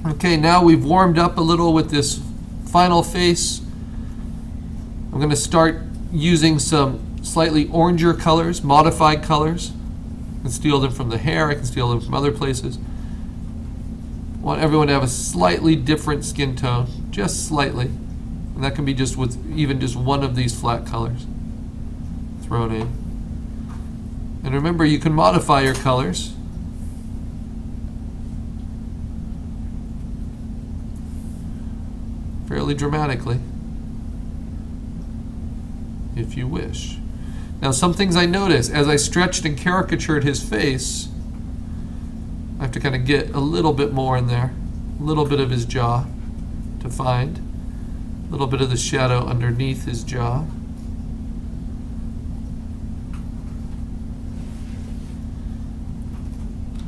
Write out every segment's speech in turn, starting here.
Okay, now we've warmed up a little with this final face. I'm going to start using some slightly oranger colors, modified colors. I can steal them from the hair, I can steal them from other places. I want everyone to have a slightly different skin tone, just slightly. And that can be just with even just one of these flat colors thrown in. And remember, you can modify your colors. Fairly dramatically, if you wish. Now, some things I notice as I stretched and caricatured his face, I have to kind of get a little bit more in there, a little bit of his jaw to find, a little bit of the shadow underneath his jaw.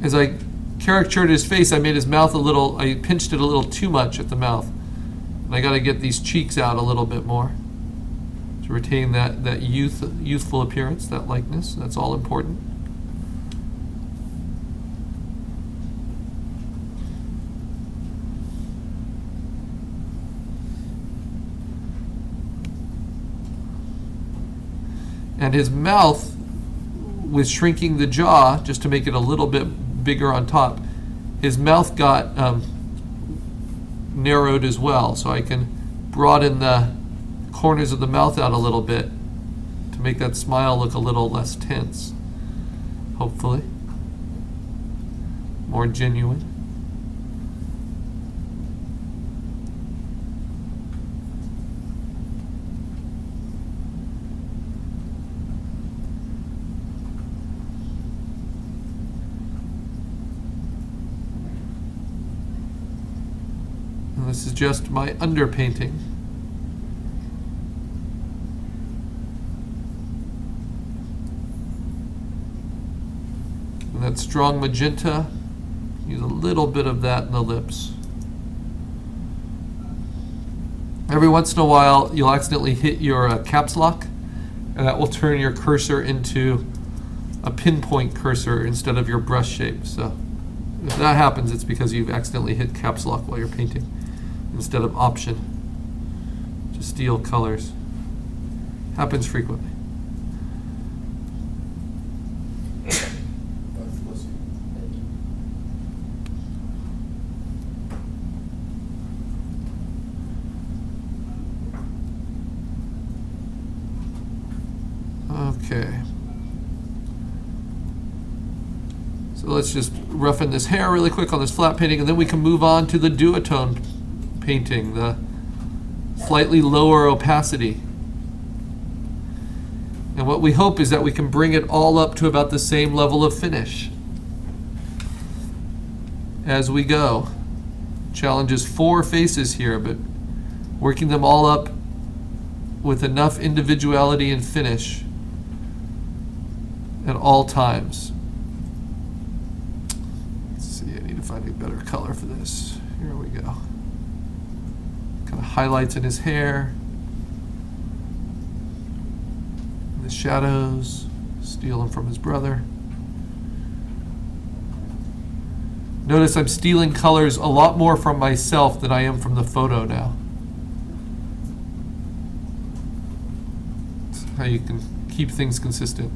As I caricatured his face, I made his mouth I pinched it a little too much at the mouth. And I got to get these cheeks out a little bit more to retain that youthful appearance, that likeness. That's all important. And his mouth, with shrinking the jaw, just to make it a little bit bigger on top, his mouth got narrowed as well, so I can broaden the corners of the mouth out a little bit to make that smile look a little less tense, hopefully more genuine. This is just my underpainting. And that strong magenta, use a little bit of that in the lips. Every once in a while, you'll accidentally hit your caps lock, and that will turn your cursor into a pinpoint cursor instead of your brush shape. So if that happens, it's because you've accidentally hit caps lock while you're painting instead of option to steal colors. Happens frequently. Okay. So let's just roughen this hair really quick on this flat painting, and then we can move on to the duotone painting, the slightly lower opacity. And what we hope is that we can bring it all up to about the same level of finish as we go. Challenge is 4 faces here, but working them all up with enough individuality and finish at all times. Let's see, I need to find a better color for this. Here we go. Kind of highlights in his hair, the shadows, steal them from his brother. Notice I'm stealing colors a lot more from myself than I am from the photo now. That's how you can keep things consistent.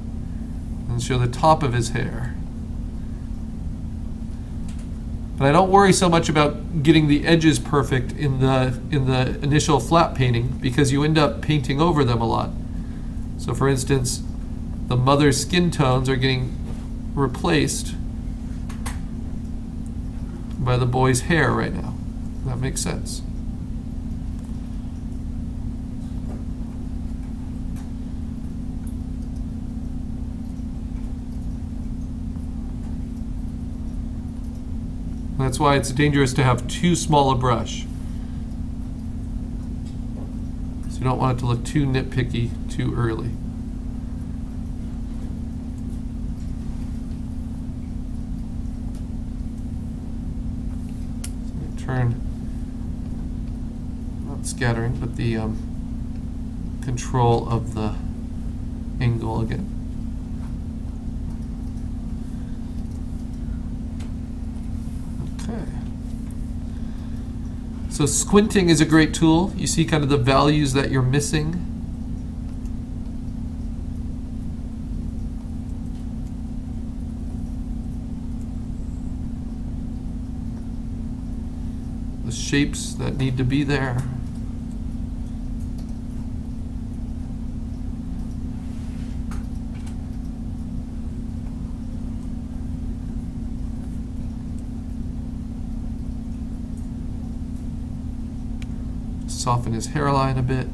And show the top of his hair. But I don't worry so much about getting the edges perfect in the initial flat painting, because you end up painting over them a lot. So for instance, the mother's skin tones are getting replaced by the boy's hair right now. That makes sense. That's why it's dangerous to have too small a brush. So you don't want it to look too nitpicky too early. So turn, not scattering, but the control of the angle again. So squinting is a great tool. You see kind of the values that you're missing. The shapes that need to be there. Soften his hairline a bit.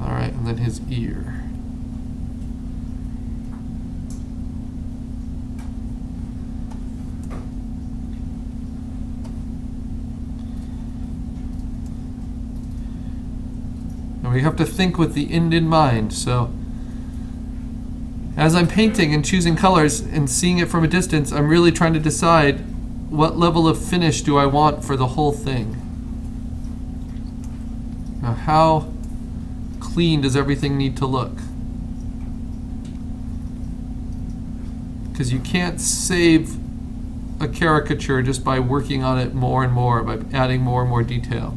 All right, and then his ear. And we have to think with the end in mind. So as I'm painting and choosing colors and seeing it from a distance, I'm really trying to decide what level of finish do I want for the whole thing. Now, how clean does everything need to look? Because you can't save a caricature just by working on it more and more, by adding more and more detail.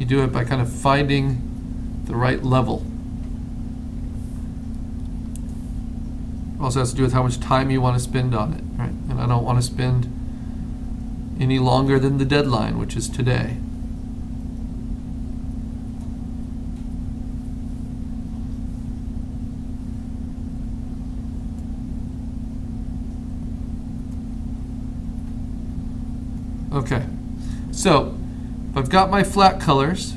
You do it by kind of finding the right level. Also has to do with how much time you want to spend on it, right? And I don't want to spend any longer than the deadline, which is today. Okay, so if I've got my flat colors,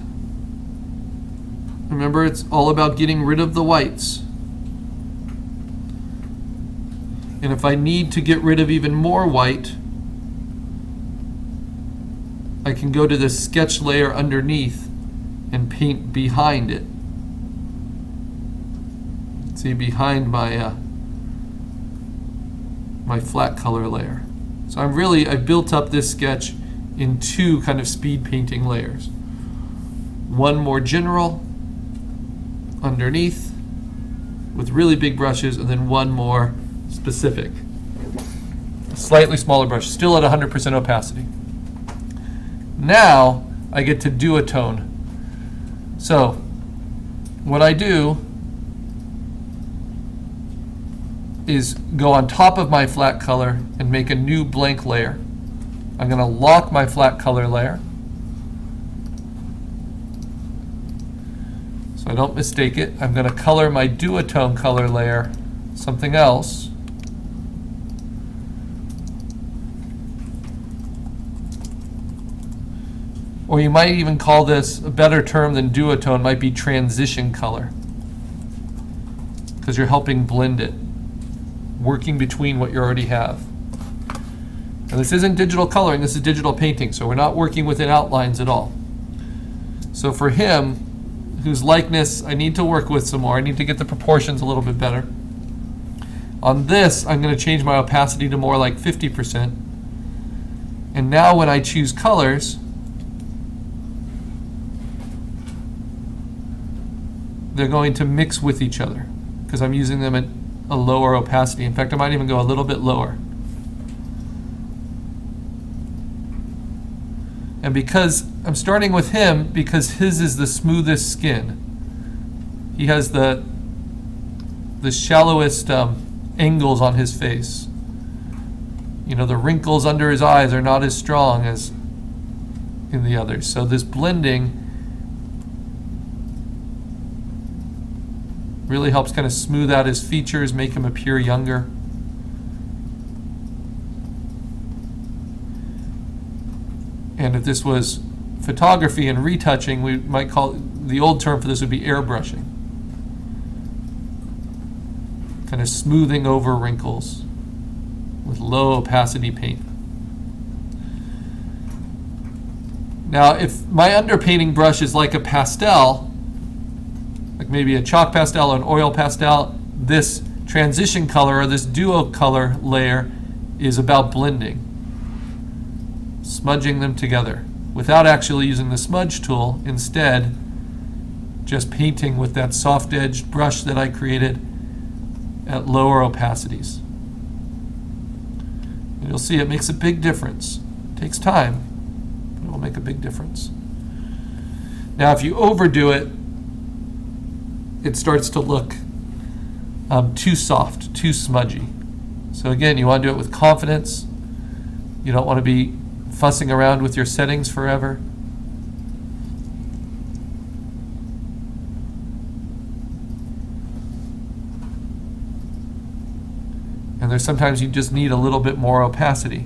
remember it's all about getting rid of the whites. And if I need to get rid of even more white, I can go to the sketch layer underneath and paint behind it. See, behind my my flat color layer. So I've built up this sketch in two kind of speed painting layers. One more general underneath with really big brushes, and then one more specific. A slightly smaller brush, still at 100% opacity. Now I get to duotone. So what I do is go on top of my flat color and make a new blank layer. I'm going to lock my flat color layer so I don't mistake it. I'm going to color my duotone color layer something else. Or you might even call this, a better term than duotone might be transition color, because you're helping blend it, working between what you already have. And this isn't digital coloring, this is digital painting, so we're not working within outlines at all. So for him, whose likeness I need to work with some more, I need to get the proportions a little bit better. On this, I'm going to change my opacity to more like 50%. And now when I choose colors, they're going to mix with each other because I'm using them at a lower opacity. In fact, I might even go a little bit lower. And because I'm starting with him, because his is the smoothest skin. He has the shallowest angles on his face. You know, the wrinkles under his eyes are not as strong as in the others. So this blending really helps kind of smooth out his features, make him appear younger. And if this was photography and retouching, we might call the old term for this would be airbrushing. Kind of smoothing over wrinkles with low opacity paint. Now, if my underpainting brush is like a pastel, like maybe a chalk pastel or an oil pastel, this transition color or this duo color layer is about blending, smudging them together without actually using the smudge tool. Instead, just painting with that soft-edged brush that I created at lower opacities. And you'll see it makes a big difference. It takes time, but it will make a big difference. Now, if you overdo it, it starts to look too soft, too smudgy. So again, you want to do it with confidence. You don't want to be fussing around with your settings forever. And there's sometimes you just need a little bit more opacity.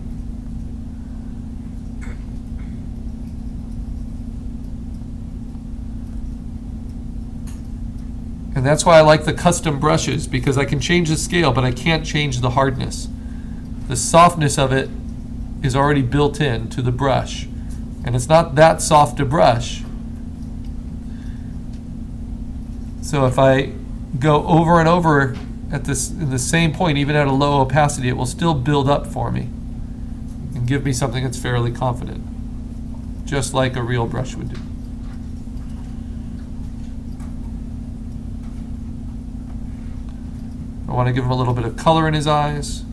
And that's why I like the custom brushes, because I can change the scale, but I can't change the hardness. The softness of it is already built in to the brush. And it's not that soft a brush. So if I go over and over at the same point, even at a low opacity, it will still build up for me and give me something that's fairly confident, just like a real brush would do. I want to give him a little bit of color in his eyes.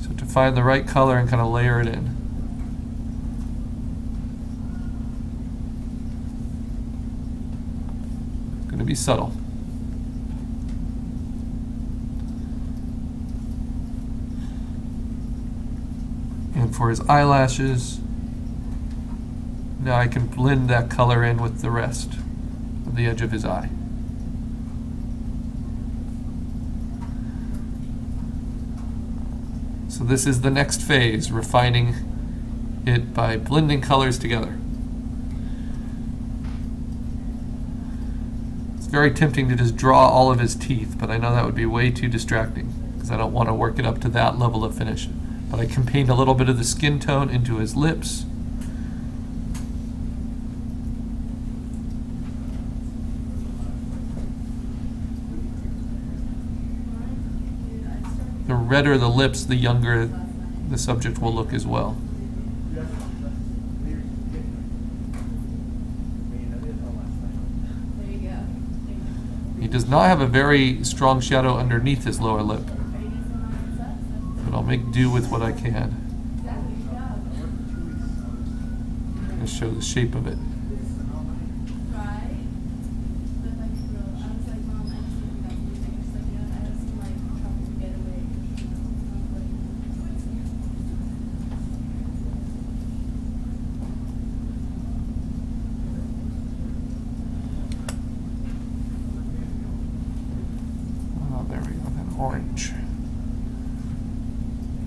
So to find the right color and kind of layer it in. It's going to be subtle. And for his eyelashes, now I can blend that color in with the rest of the edge of his eye. So this is the next phase, refining it by blending colors together. It's very tempting to just draw all of his teeth, but I know that would be way too distracting because I don't want to work it up to that level of finish. But I can paint a little bit of the skin tone into his lips. The redder the lips, the younger the subject will look as well. He does not have a very strong shadow underneath his lower lip. But I'll make do with what I can. And show the shape of it. Oh, there we go, that orange.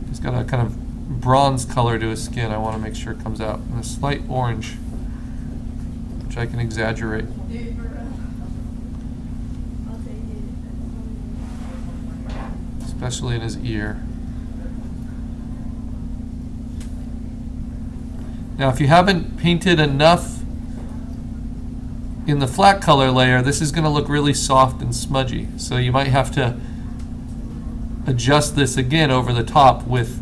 He's got a kind of bronze color to his skin. I want to make sure it comes out in a slight orange, which I can exaggerate. Especially in his ear. Now, if you haven't painted enough in the flat color layer, this is going to look really soft and smudgy. So you might have to adjust this again over the top with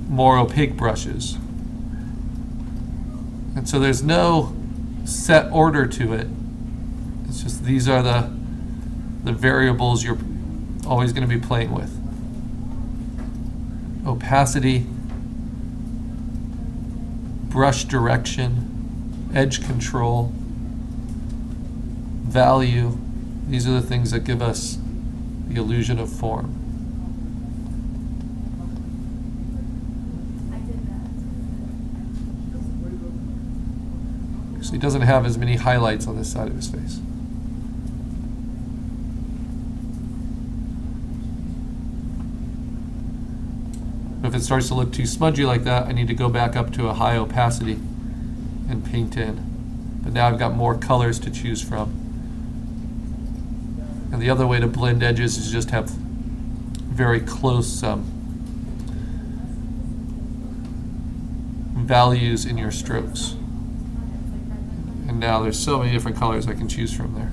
more opaque brushes. And so there's no set order to it. It's just these are the variables you're always going to be playing with. Opacity, brush direction, edge control, value. These are the things that give us the illusion of form. So he doesn't have as many highlights on this side of his face. If it starts to look too smudgy like that, I need to go back up to a high opacity and paint in. But now I've got more colors to choose from. And the other way to blend edges is just have very close values in your strokes. And now there's so many different colors I can choose from there.